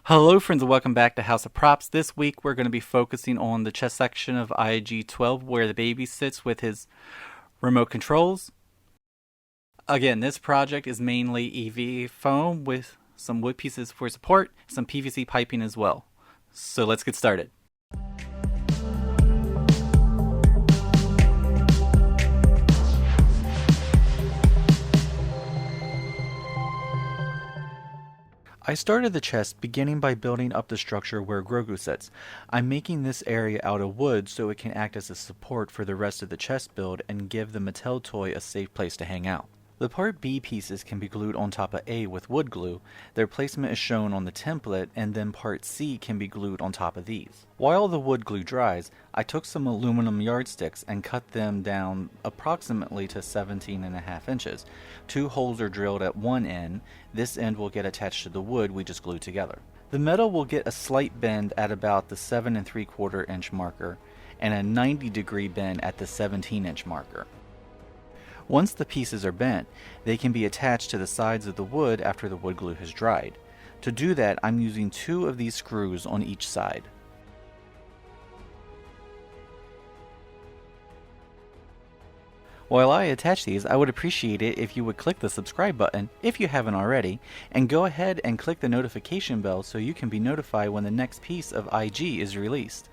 Hello friends and welcome back to House of Props. This week we're going to be focusing on the chest section of IG-12 where the baby sits with his remote controls. Again, this project is mainly EVA foam with some wood pieces for support, some PVC piping as well. So let's get started. I started the chest beginning by building up the structure where Grogu sits. I'm making this area out of wood so it can act as a support for the rest of the chest build and give the Mattel toy a safe place to hang out. The Part B pieces can be glued on top of A with wood glue. Their placement is shown on the template, and then Part C can be glued on top of these. While the wood glue dries, I took some aluminum yardsticks and cut them down approximately to 17.5 inches. 2 holes are drilled at one end. This end will get attached to the wood we just glued together. The metal will get a slight bend at about the 7 3/4 inch marker and a 90-degree bend at the 17-inch marker. Once the pieces are bent, they can be attached to the sides of the wood after the wood glue has dried. To do that, I'm using 2 of these screws on each side. While I attach these, I would appreciate it if you would click the subscribe button if you haven't already, and go ahead and click the notification bell so you can be notified when the next piece of IG is released.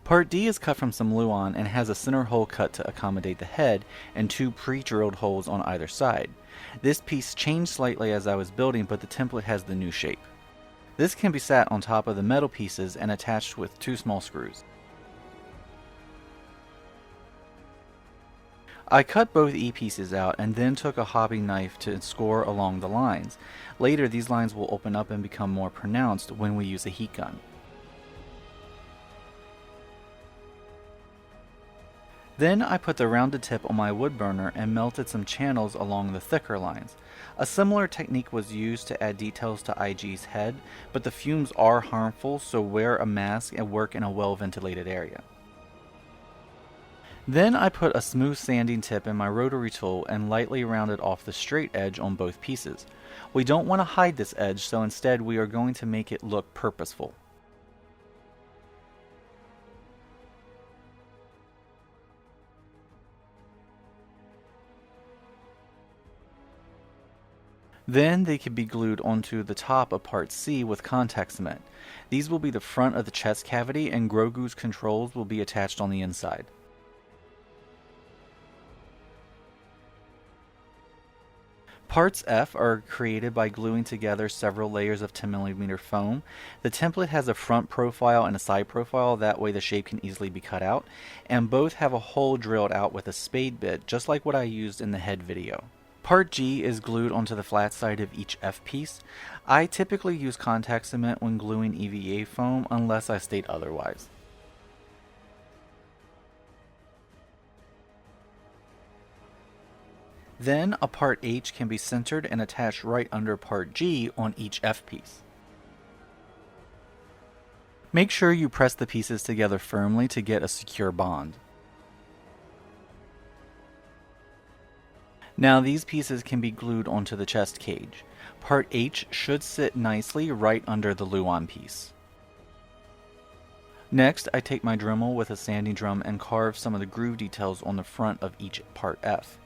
Part D is cut from some Luan and has a center hole cut to accommodate the head and 2 pre-drilled holes on either side. This piece changed slightly as I was building, but the template has the new shape. This can be sat on top of the metal pieces and attached with 2 small screws. I cut both E pieces out and then took a hobby knife to score along the lines. Later these lines will open up and become more pronounced when we use a heat gun. Then I put the rounded tip on my wood burner and melted some channels along the thicker lines. A similar technique was used to add details to IG's head, but the fumes are harmful, so wear a mask and work in a well-ventilated area. Then I put a smooth sanding tip in my rotary tool and lightly rounded off the straight edge on both pieces. We don't want to hide this edge, so instead we are going to make it look purposeful. Then they can be glued onto the top of Part C with contact cement. These will be the front of the chest cavity, and Grogu's controls will be attached on the inside. Parts F are created by gluing together several layers of 10mm foam. The template has a front profile and a side profile, that way the shape can easily be cut out, and both have a hole drilled out with a spade bit, just like what I used in the head video. Part G is glued onto the flat side of each F piece. I typically use contact cement when gluing EVA foam unless I state otherwise. Then a Part H can be centered and attached right under Part G on each F piece. Make sure you press the pieces together firmly to get a secure bond. Now these pieces can be glued onto the chest cage. Part H should sit nicely right under the Luan piece. Next, I take my Dremel with a sanding drum and carve some of the groove details on the front of each Part F.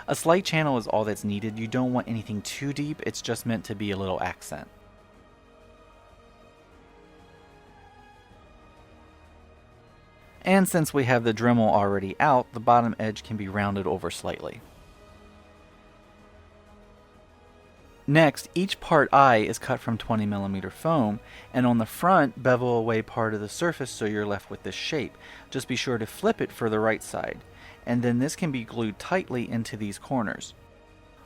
A slight channel is all that's needed. You don't want anything too deep, it's just meant to be a little accent. And since we have the Dremel already out, the bottom edge can be rounded over slightly. Next, each part I is cut from 20mm foam, and on the front, bevel away part of the surface so you're left with this shape. Just be sure to flip it for the right side, and then this can be glued tightly into these corners.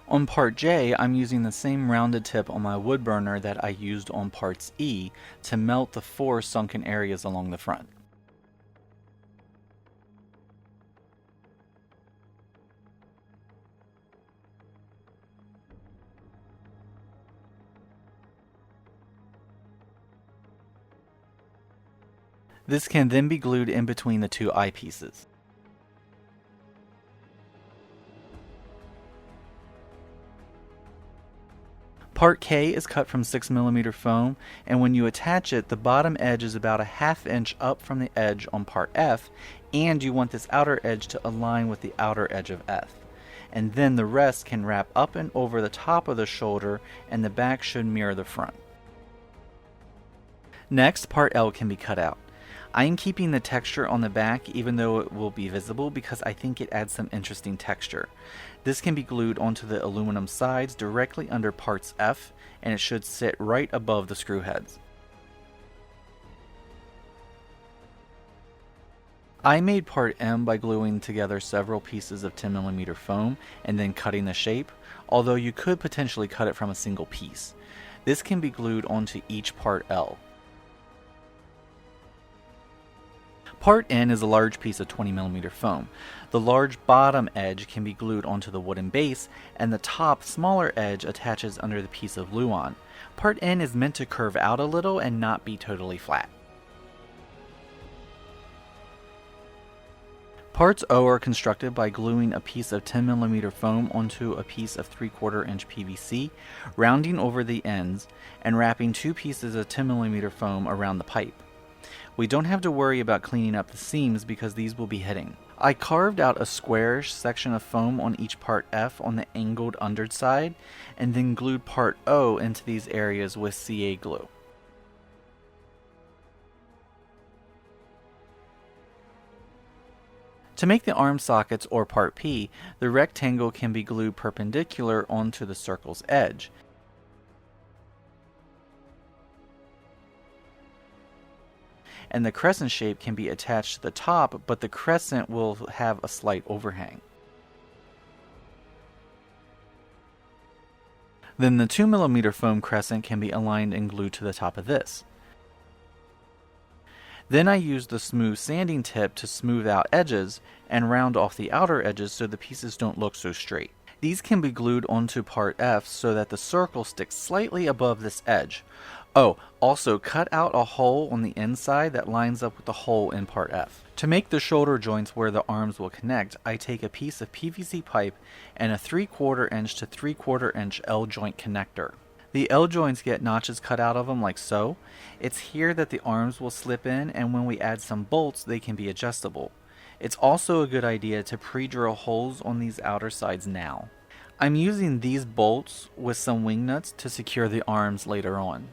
On Part J, I'm using the same rounded tip on my wood burner that I used on Parts E to melt the 4 sunken areas along the front. This can then be glued in between the 2 eyepieces. Part K is cut from 6mm foam, and when you attach it, the bottom edge is about a ½ inch up from the edge on part F, and you want this outer edge to align with the outer edge of F. And then the rest can wrap up and over the top of the shoulder, and the back should mirror the front. Next, part L can be cut out. I am keeping the texture on the back even though it will be visible because I think it adds some interesting texture. This can be glued onto the aluminum sides directly under parts F, and it should sit right above the screw heads. I made part M by gluing together several pieces of 10mm foam and then cutting the shape, although you could potentially cut it from a single piece. This can be glued onto each part L. Part N is a large piece of 20mm foam. The large bottom edge can be glued onto the wooden base, and the top, smaller edge attaches under the piece of Luan. Part N is meant to curve out a little and not be totally flat. Parts O are constructed by gluing a piece of 10mm foam onto a piece of 3/4 inch PVC, rounding over the ends, and wrapping 2 pieces of 10mm foam around the pipe. We don't have to worry about cleaning up the seams because these will be hitting. I carved out a squarish section of foam on each part F on the angled underside, and then glued part O into these areas with CA glue. To make the arm sockets or part P, the rectangle can be glued perpendicular onto the circle's edge. And the crescent shape can be attached to the top, but the crescent will have a slight overhang. Then the 2mm foam crescent can be aligned and glued to the top of this. Then I used the smooth sanding tip to smooth out edges and round off the outer edges so the pieces don't look so straight. These can be glued onto part F so that the circle sticks slightly above this edge. Oh, also cut out a hole on the inside that lines up with the hole in part F. To make the shoulder joints where the arms will connect, I take a piece of PVC pipe and a 3/4 inch to 3/4 inch L joint connector. The L joints get notches cut out of them like so. It's here that the arms will slip in, and when we add some bolts, they can be adjustable. It's also a good idea to pre-drill holes on these outer sides now. I'm using these bolts with some wing nuts to secure the arms later on.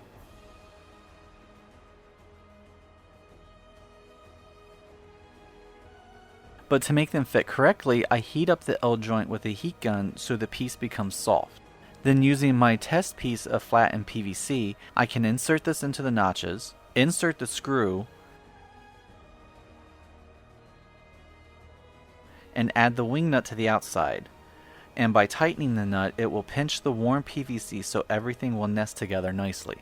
But to make them fit correctly, I heat up the L joint with a heat gun so the piece becomes soft. Then using my test piece of flattened PVC, I can insert this into the notches, insert the screw, and add the wing nut to the outside. And by tightening the nut, it will pinch the warm PVC so everything will nest together nicely.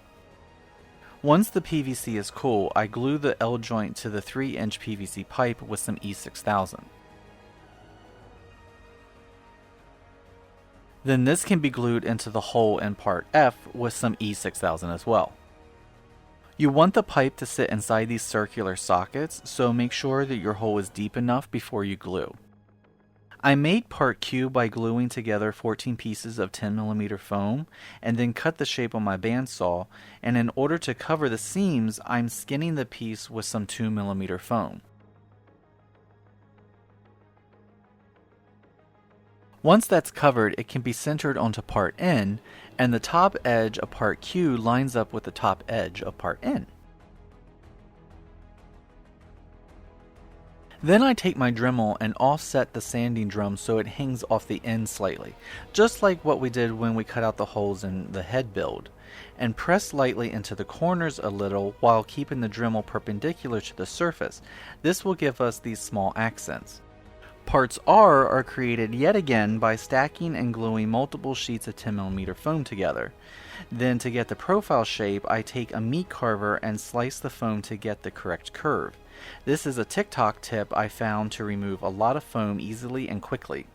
Once the PVC is cool, I glue the L joint to the 3-inch PVC pipe with some E6000. Then this can be glued into the hole in part F with some E6000 as well. You want the pipe to sit inside these circular sockets, so make sure that your hole is deep enough before you glue. I made part Q by gluing together 14 pieces of 10mm foam and then cut the shape on my bandsaw, and in order to cover the seams, I'm skinning the piece with some 2mm foam. Once that's covered, it can be centered onto part N, and the top edge of part Q lines up with the top edge of part N. Then I take my Dremel and offset the sanding drum so it hangs off the end slightly, just like what we did when we cut out the holes in the head build, and press lightly into the corners a little while keeping the Dremel perpendicular to the surface. This will give us these small accents. Parts R are created yet again by stacking and gluing multiple sheets of 10mm foam together. Then to get the profile shape, I take a meat carver and slice the foam to get the correct curve. This is a TikTok tip I found to remove a lot of foam easily and quickly.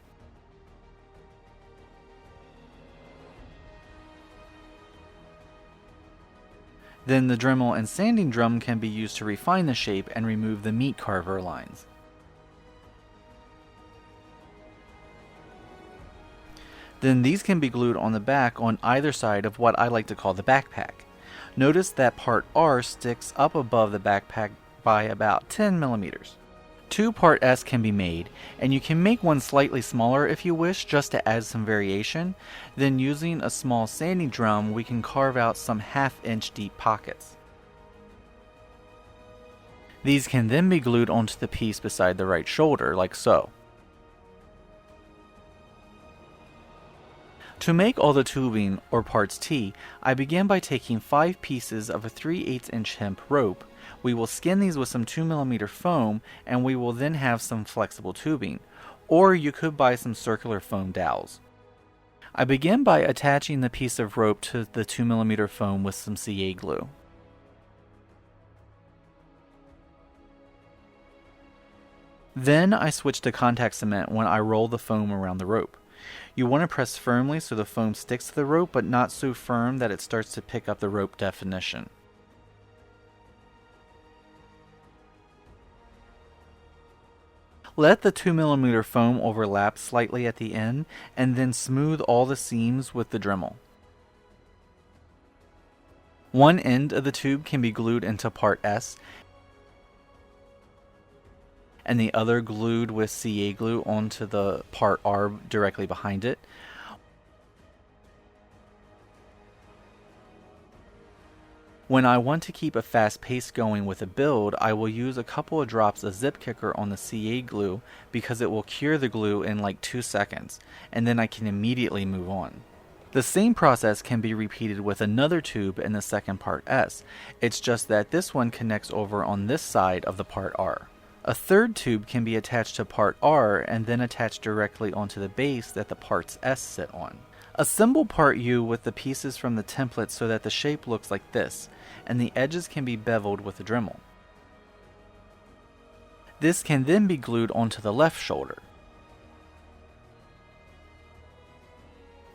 Then the Dremel and sanding drum can be used to refine the shape and remove the meat carver lines. Then these can be glued on the back on either side of what I like to call the backpack. Notice that part R sticks up above the backpack by about 10 millimeters. Two part S can be made, and you can make one slightly smaller if you wish, just to add some variation. Then using a small sanding drum, we can carve out some 1/2 inch deep pockets. These can then be glued onto the piece beside the right shoulder, like so. To make all the tubing, or parts T, I begin by taking 5 pieces of a 3/8 inch hemp rope. We will skin these with some 2mm foam, and we will then have some flexible tubing, or you could buy some circular foam dowels. I begin by attaching the piece of rope to the 2mm foam with some CA glue. Then I switch to contact cement when I roll the foam around the rope. You want to press firmly so the foam sticks to the rope, but not so firm that it starts to pick up the rope definition. Let the 2mm foam overlap slightly at the end, and then smooth all the seams with the Dremel. One end of the tube can be glued into part S, and the other glued with CA glue onto the part R directly behind it. When I want to keep a fast pace going with a build, I will use a couple of drops of zip kicker on the CA glue because it will cure the glue in like 2 seconds, and then I can immediately move on. The same process can be repeated with another tube in the second part S. It's just that this one connects over on this side of the part R. A third tube can be attached to part R and then attached directly onto the base that the parts S sit on. Assemble part U with the pieces from the template so that the shape looks like this, and the edges can be beveled with a Dremel. This can then be glued onto the left shoulder.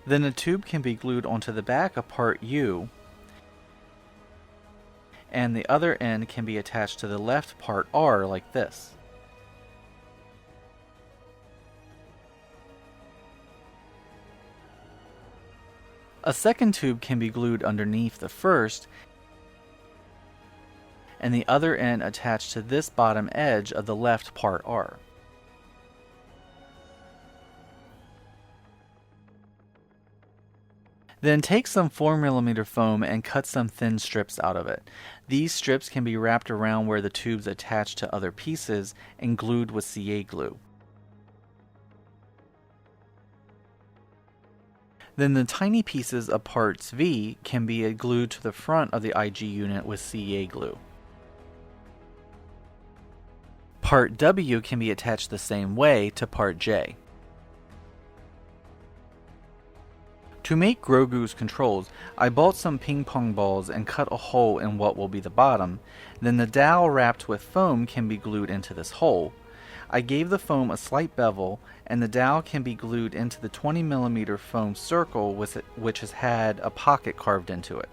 Then a tube can be glued onto the back of part U, and the other end can be attached to the left part R like this. A second tube can be glued underneath the first, and the other end attached to this bottom edge of the left part R. Then take some 4mm foam and cut some thin strips out of it. These strips can be wrapped around where the tubes attach to other pieces and glued with CA glue. Then the tiny pieces of parts V can be glued to the front of the IG unit with CA glue. Part W can be attached the same way to part J. To make Grogu's controls, I bought some ping pong balls and cut a hole in what will be the bottom. Then the dowel wrapped with foam can be glued into this hole. I gave the foam a slight bevel, and the dowel can be glued into the 20mm foam circle which has had a pocket carved into it.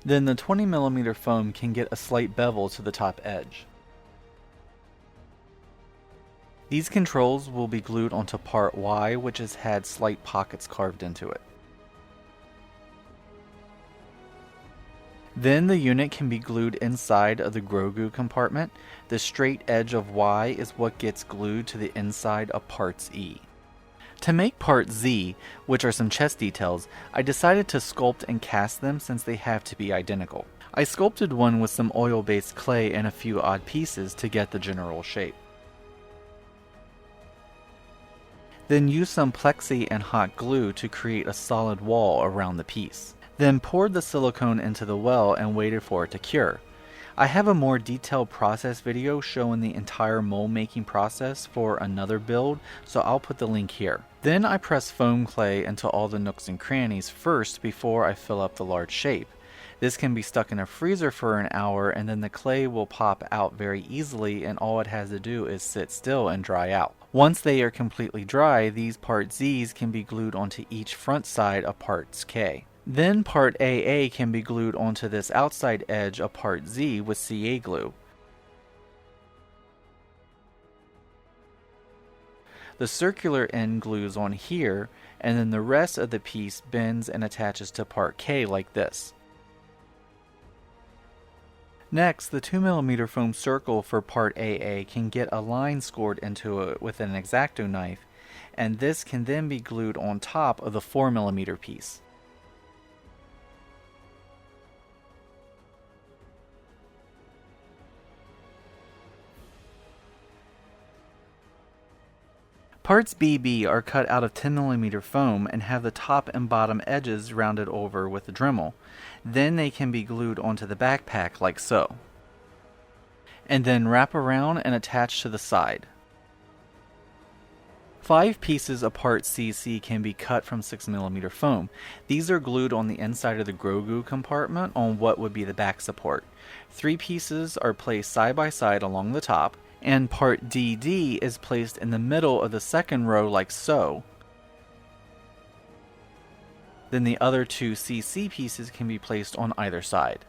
Then the 20mm foam can get a slight bevel to the top edge. These controls will be glued onto part Y, which has had slight pockets carved into it. Then the unit can be glued inside of the Grogu compartment. The straight edge of Y is what gets glued to the inside of parts E. To make part Z, which are some chest details, I decided to sculpt and cast them since they have to be identical. I sculpted one with some oil-based clay and a few odd pieces to get the general shape. Then use some plexi and hot glue to create a solid wall around the piece. Then poured the silicone into the well and waited for it to cure. I have a more detailed process video showing the entire mold making process for another build, so I'll put the link here. Then I press foam clay into all the nooks and crannies first before I fill up the large shape. This can be stuck in a freezer for an hour and then the clay will pop out very easily and all it has to do is sit still and dry out. Once they are completely dry, these part Z's can be glued onto each front side of parts K. Then part AA can be glued onto this outside edge of part Z with CA glue. The circular end glues on here, and then the rest of the piece bends and attaches to part K like this. Next, the 2mm foam circle for part AA can get a line scored into it with an X-Acto knife, and this can then be glued on top of the 4mm piece. Parts BB are cut out of 10mm foam and have the top and bottom edges rounded over with a Dremel. Then they can be glued onto the backpack like so, and then wrap around and attach to the side. 5 pieces of part CC can be cut from 6mm foam. These are glued on the inside of the Grogu compartment on what would be the back support. 3 pieces are placed side by side along the top, and part DD is placed in the middle of the second row like so. Then the other 2 CC pieces can be placed on either side.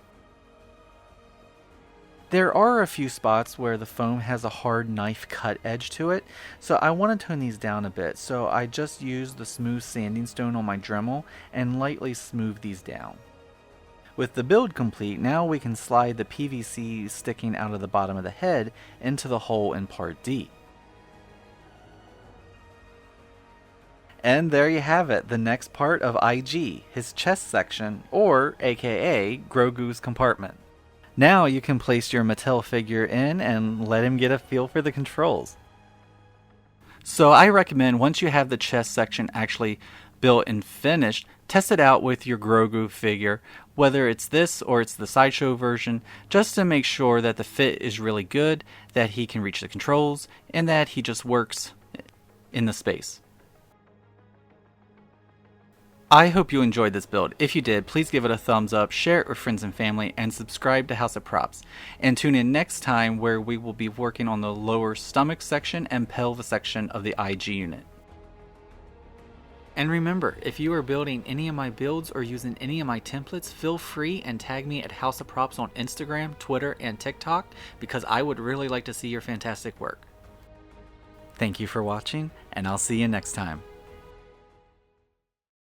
There are a few spots where the foam has a hard knife cut edge to it, so I want to tone these down a bit, so I just used the smooth sanding stone on my Dremel and lightly smooth these down. With the build complete, now we can slide the PVC sticking out of the bottom of the head into the hole in part D. And there you have it, the next part of IG, his chest section, or aka Grogu's compartment. Now you can place your Mattel figure in and let him get a feel for the controls. So I recommend once you have the chest section actually built and finished, test it out with your Grogu figure, whether it's this or it's the sideshow version, just to make sure that the fit is really good, that he can reach the controls, and that he just works in the space. I hope you enjoyed this build. If you did, please give it a thumbs up, share it with friends and family, and subscribe to House of Props. And tune in next time where we will be working on the lower stomach section and pelvis section of the IG unit. And remember, if you are building any of my builds or using any of my templates, feel free and tag me at House of Props on Instagram, Twitter, and TikTok, because I would really like to see your fantastic work. Thank you for watching, and I'll see you next time.